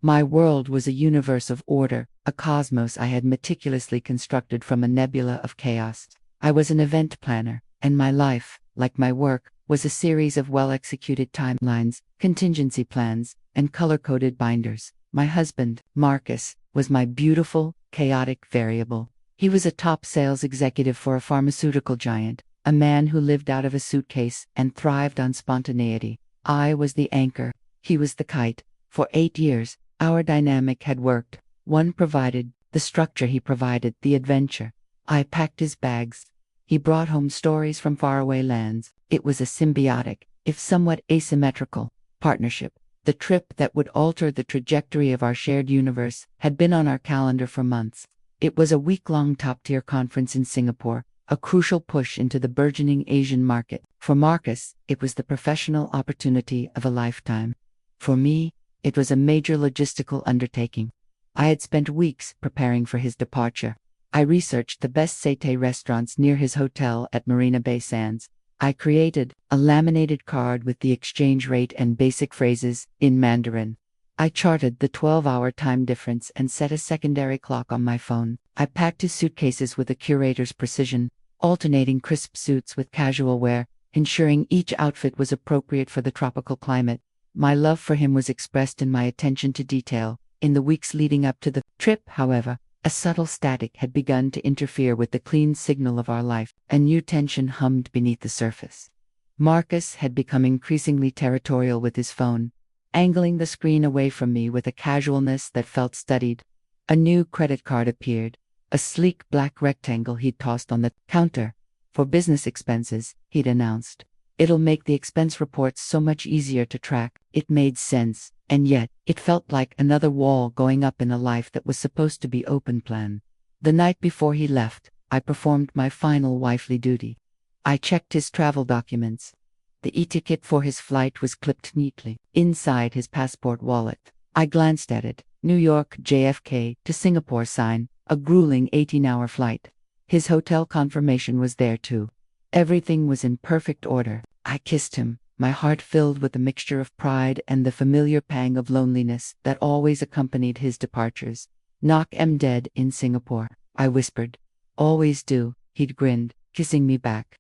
My world was a universe of order, a cosmos I had meticulously constructed from a nebula of chaos. I was an event planner, and my life, like my work, was a series of well-executed timelines, contingency plans, and color-coded binders. My husband, Marcus, was my beautiful, chaotic variable. He was a top sales executive for a pharmaceutical giant, a man who lived out of a suitcase and thrived on spontaneity. I was the anchor. He was the kite. For 8 years, our dynamic had worked. One provided the structure, he provided the adventure. I packed his bags. He brought home stories from faraway lands. It was a symbiotic, if somewhat asymmetrical, partnership. The trip that would alter the trajectory of our shared universe had been on our calendar for months. It was a week-long top-tier conference in Singapore, a crucial push into the burgeoning Asian market. For Marcus, it was the professional opportunity of a lifetime. For me, it was a major logistical undertaking. I had spent weeks preparing for his departure. I researched the best satay restaurants near his hotel at Marina Bay Sands. I created a laminated card with the exchange rate and basic phrases in Mandarin. I charted the 12-hour time difference and set a secondary clock on my phone. I packed his suitcases with a curator's precision, alternating crisp suits with casual wear, ensuring each outfit was appropriate for the tropical climate. My love for him was expressed in my attention to detail. In the weeks leading up to the trip, however, a subtle static had begun to interfere with the clean signal of our life. A new tension hummed beneath the surface. Marcus had become increasingly territorial with his phone, angling the screen away from me with a casualness that felt studied. A new credit card appeared, a sleek black rectangle he'd tossed on the counter. For business expenses, he'd announced. It'll make the expense reports so much easier to track. It made sense, and yet, it felt like another wall going up in a life that was supposed to be open plan. The night before he left, I performed my final wifely duty. I checked his travel documents. The e-ticket for his flight was clipped neatly inside his passport wallet. I glanced at it. New York, JFK, to Singapore sign, a grueling 18-hour flight. His hotel confirmation was there too. Everything was in perfect order. I kissed him, my heart filled with a mixture of pride and the familiar pang of loneliness that always accompanied his departures. "Knock 'em dead in Singapore," I whispered. "Always do," he'd grinned, kissing me back.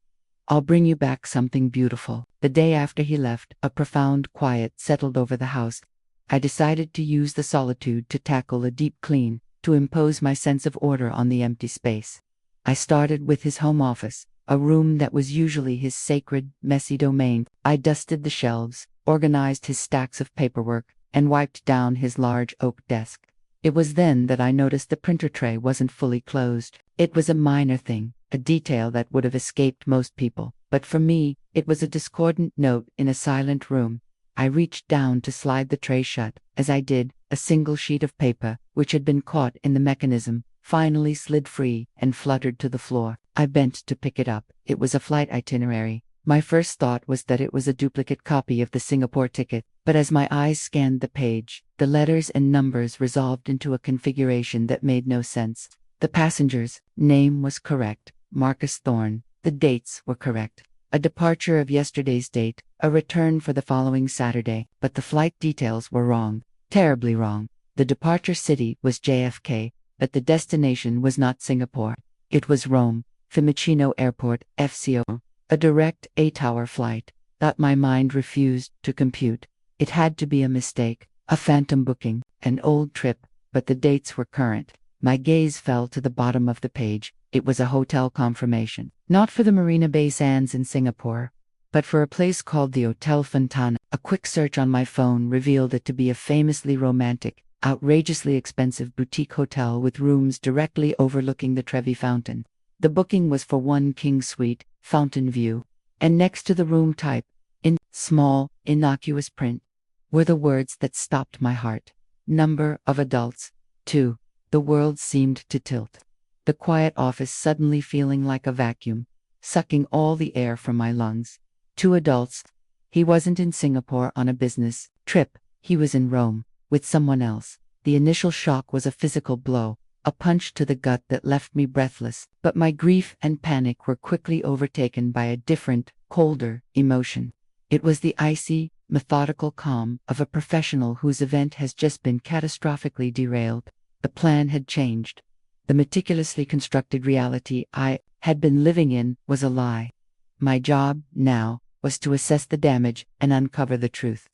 "I'll bring you back something beautiful." The day after he left, a profound quiet settled over the house. I decided to use the solitude to tackle a deep clean, to impose my sense of order on the empty space. I started with his home office, a room that was usually his sacred, messy domain. I dusted the shelves, organized his stacks of paperwork, and wiped down his large oak desk. It was then that I noticed the printer tray wasn't fully closed. It was a minor thing, a detail that would have escaped most people, but for me, it was a discordant note in a silent room. I reached down to slide the tray shut. As I did, a single sheet of paper, which had been caught in the mechanism, finally slid free and fluttered to the floor. I bent to pick it up. It was a flight itinerary. My first thought was that it was a duplicate copy of the Singapore ticket, but as my eyes scanned the page, the letters and numbers resolved into a configuration that made no sense. The passenger's name was correct, Marcus Thorne. The dates were correct. A departure of yesterday's date, a return for the following Saturday, but the flight details were wrong, terribly wrong. The departure city was JFK, but the destination was not Singapore. It was Rome, Fiumicino Airport, FCO. A direct 8-hour flight that my mind refused to compute. It had to be a mistake, a phantom booking, an old trip, but the dates were current. My gaze fell to the bottom of the page. It was a hotel confirmation, not for the Marina Bay Sands in Singapore, but for a place called the Hotel Fontana. A quick search on my phone revealed it to be a famously romantic, outrageously expensive boutique hotel with rooms directly overlooking the Trevi Fountain. The booking was for one king suite, fountain view, and next to the room type, in small, innocuous print, were the words that stopped my heart. Number of adults, 2. The world seemed to tilt. The quiet office suddenly feeling like a vacuum, sucking all the air from my lungs. 2 adults. He wasn't in Singapore on a business trip, he was in Rome, with someone else. The initial shock was a physical blow, a punch to the gut that left me breathless, but my grief and panic were quickly overtaken by a different, colder emotion. It was the icy, methodical calm of a professional whose event has just been catastrophically derailed. The plan had changed. The meticulously constructed reality I had been living in was a lie. My job, now, was to assess the damage and uncover the truth.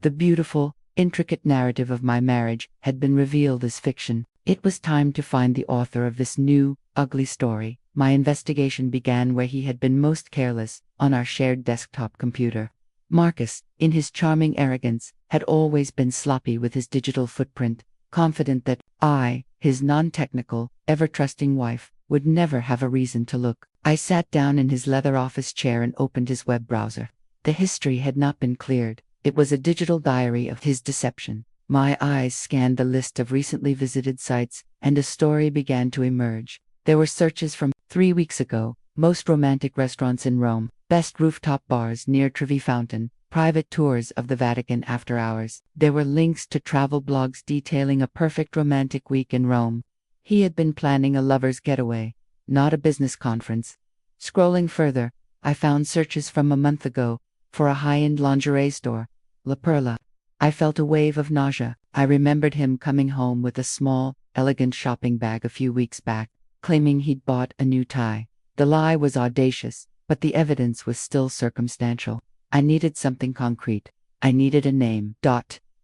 The beautiful, intricate narrative of my marriage had been revealed as fiction. It was time to find the author of this new, ugly story. My investigation began where he had been most careless, on our shared desktop computer. Marcus, in his charming arrogance, had always been sloppy with his digital footprint, confident that I, his non-technical, ever-trusting wife, would never have a reason to look. I sat down in his leather office chair and opened his web browser. The history had not been cleared. It was a digital diary of his deception. My eyes scanned the list of recently visited sites, and a story began to emerge. There were searches from 3 weeks ago: most romantic restaurants in Rome, best rooftop bars near Trevi Fountain, private tours of the Vatican after hours. There were links to travel blogs detailing a perfect romantic week in Rome. He had been planning a lover's getaway, not a business conference. Scrolling further, I found searches from a month ago for a high-end lingerie store, La Perla. I felt a wave of nausea. I remembered him coming home with a small, elegant shopping bag a few weeks back, claiming he'd bought a new tie. The lie was audacious, but the evidence was still circumstantial. I needed something concrete. I needed a name.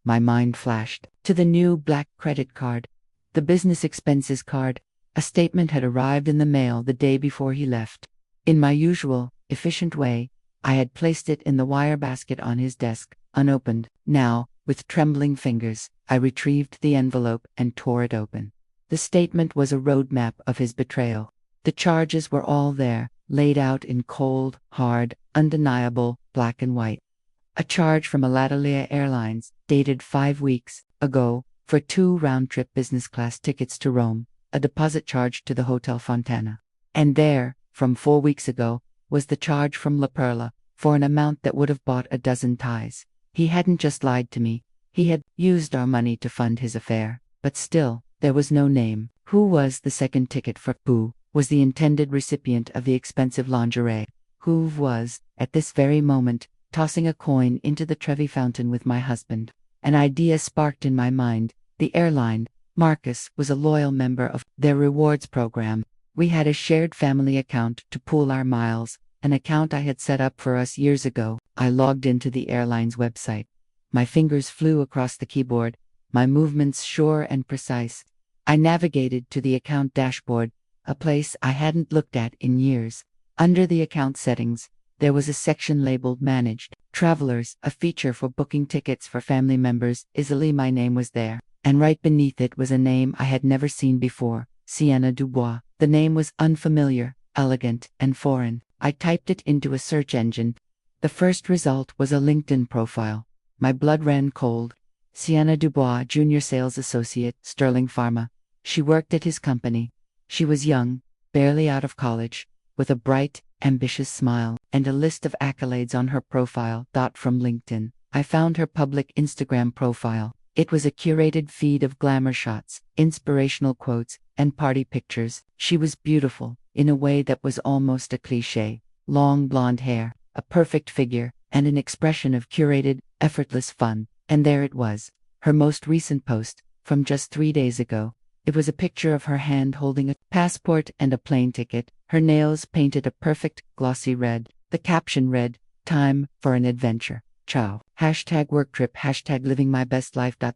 My mind flashed to the new black credit card, the business expenses card. A statement had arrived in the mail the day before he left. In my usual, efficient way, I had placed it in the wire basket on his desk, unopened. Now, with trembling fingers, I retrieved the envelope and tore it open. The statement was a roadmap of his betrayal. The charges were all there, laid out in cold, hard, undeniable, black and white. A charge from Alitalia Airlines, dated 5 weeks ago, for 2 round-trip business-class tickets to Rome, a deposit charge to the Hotel Fontana. And there, from 4 weeks ago, was the charge from La Perla, for an amount that would have bought a dozen ties. He hadn't just lied to me. He had used our money to fund his affair. But still, there was no name. Who was the second ticket for? Who was the intended recipient of the expensive lingerie? Who was, at this very moment, tossing a coin into the Trevi Fountain with my husband? An idea sparked in my mind. The airline, Marcus, was a loyal member of their rewards program. We had a shared family account to pool our miles, an account I had set up for us years ago. I logged into the airline's website. My fingers flew across the keyboard, my movements sure and precise. I navigated to the account dashboard, a place I hadn't looked at in years. Under the account settings, there was a section labeled Managed Travelers, a feature for booking tickets for family members. Easily my name was there, and right beneath it was a name I had never seen before: Sienna Dubois. The name was unfamiliar, elegant, and foreign. I typed it into a search engine. The first result was a LinkedIn profile. My blood ran cold. Sienna Dubois, Junior Sales Associate, Sterling Pharma. She worked at his company. She was young, barely out of college, with a bright, ambitious smile, and a list of accolades on her profile. From LinkedIn, I found her public Instagram profile. It was a curated feed of glamour shots, inspirational quotes, and party pictures. She was beautiful, in a way that was almost a cliché. Long blonde hair, a perfect figure, and an expression of curated, effortless fun. And there it was, her most recent post, from just 3 days ago. It was a picture of her hand holding a passport and a plane ticket, her nails painted a perfect, glossy red. The caption read, "Time for an adventure. Ciao. #worktrip, #living my best life." The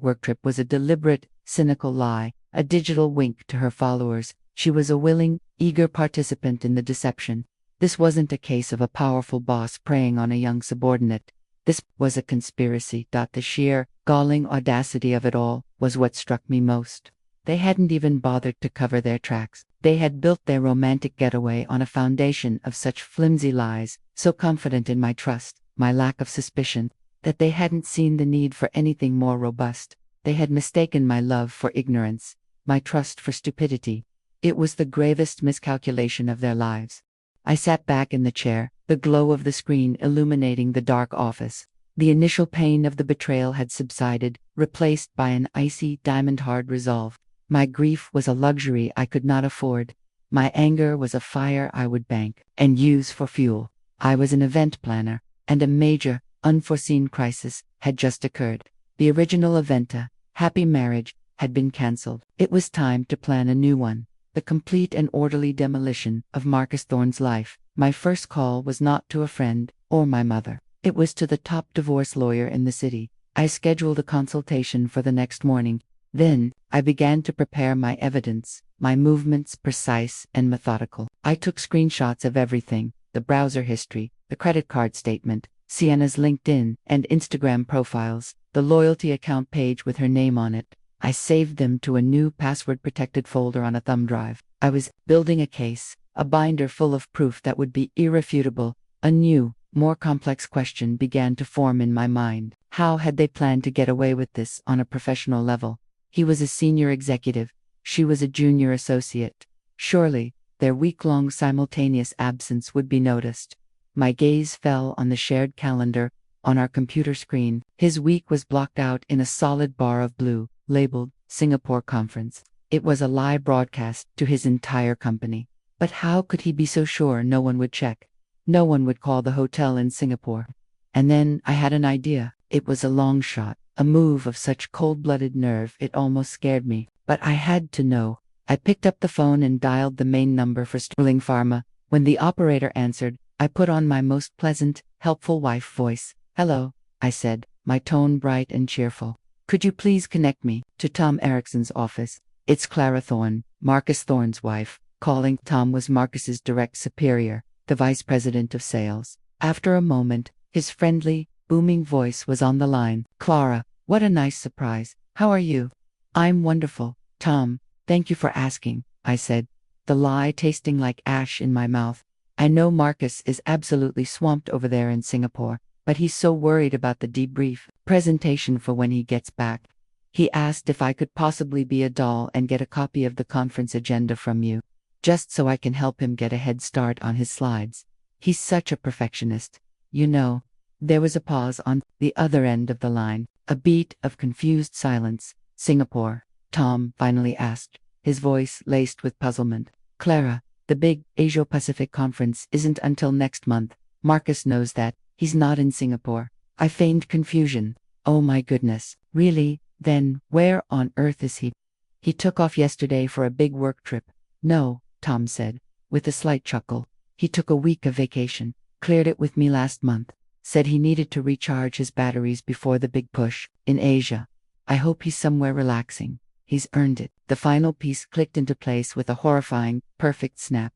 #worktrip was a deliberate, cynical lie, a digital wink to her followers. She was a willing, eager participant in the deception. This wasn't a case of a powerful boss preying on a young subordinate. This was a conspiracy. The sheer, galling audacity of it all was what struck me most. They hadn't even bothered to cover their tracks. They had built their romantic getaway on a foundation of such flimsy lies, so confident in my trust, my lack of suspicion, that they hadn't seen the need for anything more robust. They had mistaken my love for ignorance, my trust for stupidity. It was the gravest miscalculation of their lives. I sat back in the chair, the glow of the screen illuminating the dark office. The initial pain of the betrayal had subsided, replaced by an icy, diamond-hard resolve. My grief was a luxury I could not afford. My anger was a fire I would bank and use for fuel. I was an event planner, and a major, unforeseen crisis had just occurred. The original event, a happy marriage, had been cancelled. It was time to plan a new one. The complete and orderly demolition of Marcus Thorne's life. My first call was not to a friend or my mother. It was to the top divorce lawyer in the city. I scheduled a consultation for the next morning. Then, I began to prepare my evidence, my movements precise and methodical. I took screenshots of everything: the browser history, the credit card statement, Sienna's LinkedIn and Instagram profiles, the loyalty account page with her name on it. I saved them to a new password-protected folder on a thumb drive. I was building a case, a binder full of proof that would be irrefutable. A new, more complex question began to form in my mind. How had they planned to get away with this on a professional level? He was a senior executive. She was a junior associate. Surely, their week-long simultaneous absence would be noticed. My gaze fell on the shared calendar on our computer screen. His week was blocked out in a solid bar of blue, labeled Singapore Conference. It was a live broadcast to his entire company. But how could he be so sure no one would check? No one would call the hotel in Singapore. And then I had an idea. It was a long shot, a move of such cold-blooded nerve it almost scared me. But I had to know. I picked up the phone and dialed the main number for Sterling Pharma. When the operator answered, I put on my most pleasant, helpful wife voice. "Hello," I said, my tone bright and cheerful. "Could you please connect me to Tom Erickson's office? It's Clara Thorne, Marcus Thorne's wife, calling." Tom was Marcus's direct superior, the vice president of sales. After a moment, his friendly, booming voice was on the line. "Clara, what a nice surprise. How are you?" "I'm wonderful, Tom. Thank you for asking," I said, the lie tasting like ash in my mouth. "I know Marcus is absolutely swamped over there in Singapore, but he's so worried about the debrief presentation for when he gets back. He asked if I could possibly be a doll and get a copy of the conference agenda from you, just so I can help him get a head start on his slides. He's such a perfectionist, you know." There was a pause on the other end of the line, a beat of confused silence. "Singapore?" Tom finally asked, his voice laced with puzzlement. "Clara, the big Asia-Pacific conference isn't until next month. Marcus knows that. He's not in Singapore." I feigned confusion. "Oh my goodness, really? Then, where on earth is he?" "He took off yesterday for a big work trip." "No," Tom said, with a slight chuckle. "He took a week of vacation, cleared it with me last month, said he needed to recharge his batteries before the big push in Asia. I hope he's somewhere relaxing. He's earned it." The final piece clicked into place with a horrifying, perfect snap.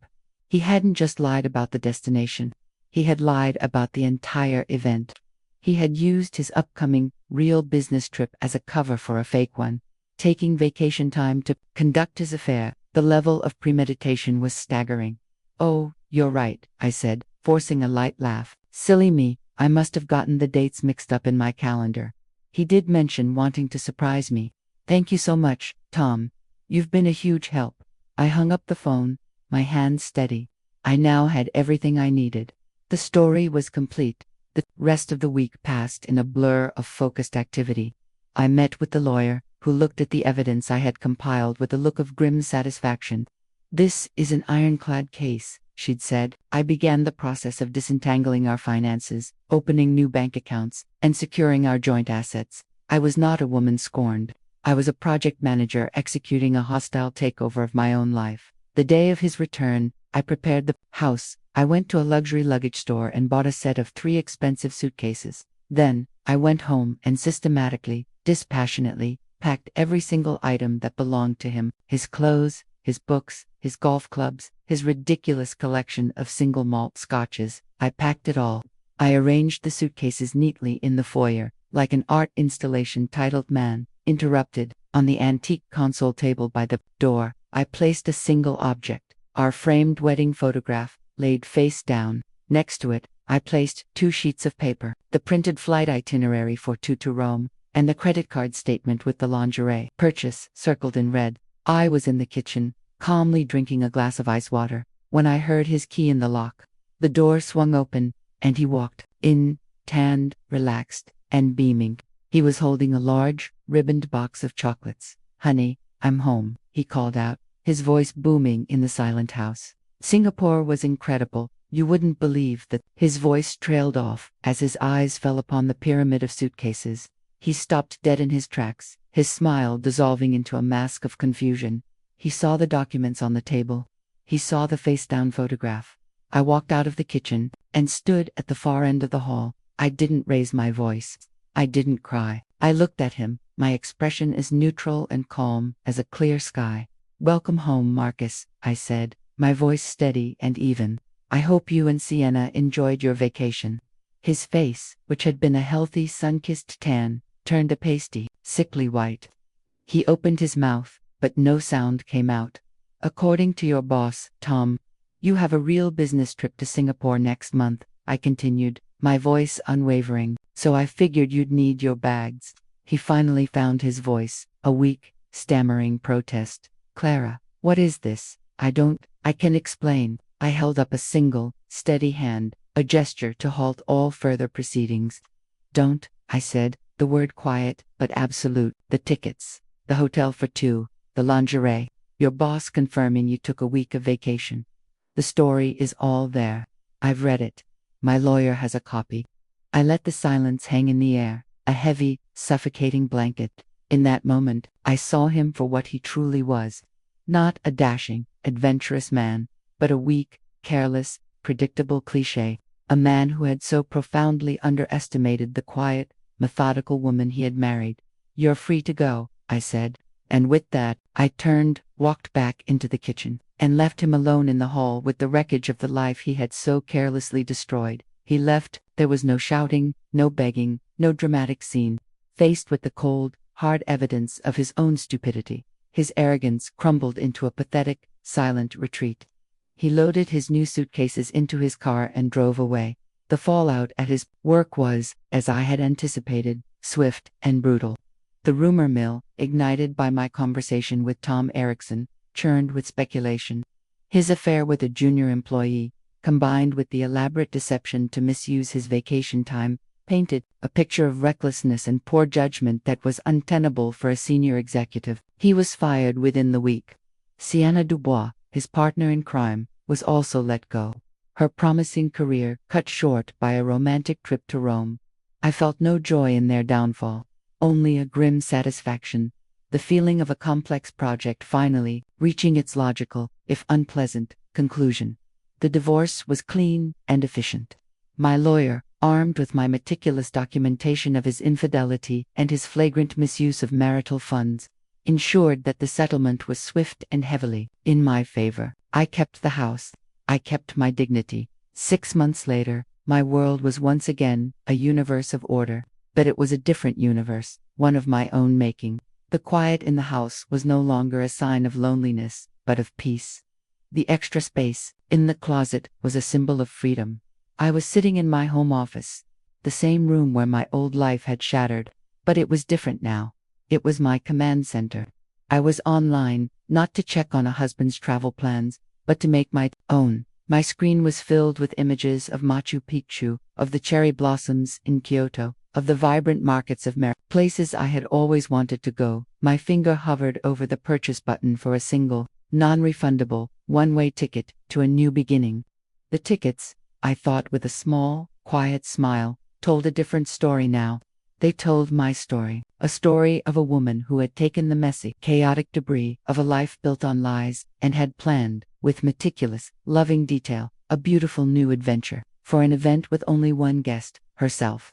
He hadn't just lied about the destination. He had lied about the entire event. He had used his upcoming, real business trip as a cover for a fake one, taking vacation time to conduct his affair. The level of premeditation was staggering. "Oh, you're right," I said, forcing a light laugh. "Silly me, I must have gotten the dates mixed up in my calendar. He did mention wanting to surprise me. Thank you so much, Tom. You've been a huge help." I hung up the phone, my hands steady. I now had everything I needed. The story was complete. The rest of the week passed in a blur of focused activity. I met with the lawyer, who looked at the evidence I had compiled with a look of grim satisfaction. "This is an ironclad case," she'd said. "I began the process of disentangling our finances, opening new bank accounts, and securing our joint assets. I was not a woman scorned. I was a project manager executing a hostile takeover of my own life." The day of his return, I prepared the house. I went to a luxury luggage store and bought a set of 3 expensive suitcases. Then, I went home and systematically, dispassionately, packed every single item that belonged to him: his clothes, his books, his golf clubs, his ridiculous collection of single malt scotches. I packed it all. I arranged the suitcases neatly in the foyer, like an art installation titled "Man Interrupted." On the antique console table by the door, I placed a single object: our framed wedding photograph, laid face down. Next to it, I placed 2 sheets of paper: the printed flight itinerary for to Rome, and the credit card statement with the lingerie purchase circled in red. I was in the kitchen, calmly drinking a glass of ice water, when I heard his key in the lock. The door swung open, and he walked in, tanned, relaxed, and beaming. He was holding a large, ribboned box of chocolates. "Honey, I'm home," he called out, his voice booming in the silent house. Singapore was incredible. You wouldn't believe that. His voice trailed off as his eyes fell upon the pyramid of suitcases. He stopped dead in his tracks, his smile dissolving into a mask of confusion. He saw the documents on the table. He saw the face-down photograph. I walked out of the kitchen and stood at the far end of the hall. I didn't raise my voice. I didn't cry. I looked at him, my expression as neutral and calm as a clear sky. "Welcome home, Marcus," I said, my voice steady and even. "I hope you and Sienna enjoyed your vacation." His face, which had been a healthy sun-kissed tan, turned a pasty, sickly white. He opened his mouth, but no sound came out. "According to your boss, Tom, you have a real business trip to Singapore next month," I continued, my voice unwavering, "so I figured you'd need your bags." He finally found his voice, a weak, stammering protest. "Clara, what is this? I can explain." I held up a single, steady hand, a gesture to halt all further proceedings. "Don't," I said, the word quiet but absolute. "The tickets, the hotel for two, the lingerie, your boss confirming you took a week of vacation. The story is all there. I've read it. My lawyer has a copy." I let the silence hang in the air, a heavy, suffocating blanket. In that moment, I saw him for what he truly was. Not a dashing, adventurous man, but a weak, careless, predictable cliché. A man who had so profoundly underestimated the quiet, methodical woman he had married. "You're free to go," I said. And with that, I turned, walked back into the kitchen, and left him alone in the hall with the wreckage of the life he had so carelessly destroyed. He left. There was no shouting, no begging, no dramatic scene. Faced with the cold, hard evidence of his own stupidity, his arrogance crumbled into a pathetic, silent retreat. He loaded his new suitcases into his car and drove away. The fallout at his work was, as I had anticipated, swift and brutal. The rumor mill, ignited by my conversation with Tom Erickson, churned with speculation. His affair with a junior employee, combined with the elaborate deception to misuse his vacation time, painted a picture of recklessness and poor judgment that was untenable for a senior executive. He was fired within the week. Sienna Dubois, his partner in crime, was also let go. Her promising career cut short by a romantic trip to Rome. I felt no joy in their downfall, only a grim satisfaction, the feeling of a complex project finally reaching its logical, if unpleasant, conclusion. The divorce was clean and efficient. My lawyer, armed with my meticulous documentation of his infidelity and his flagrant misuse of marital funds, ensured that the settlement was swift and heavily in my favor. I kept the house. I kept my dignity. 6 months later, my world was once again a universe of order, but it was a different universe, one of my own making. The quiet in the house was no longer a sign of loneliness, but of peace. The extra space in the closet was a symbol of freedom. I was sitting in my home office, the same room where my old life had shattered, but it was different now. It was my command center. I was online, not to check on a husband's travel plans, but to make my own. My screen was filled with images of Machu Picchu, of the cherry blossoms in Kyoto, of the vibrant markets of places I had always wanted to go. My finger hovered over the purchase button for a single, non-refundable, one-way ticket to a new beginning. The tickets, I thought with a small, quiet smile, told a different story now. They told my story, a story of a woman who had taken the messy, chaotic debris of a life built on lies and had planned, with meticulous, loving detail, a beautiful new adventure, for an event with only one guest, herself.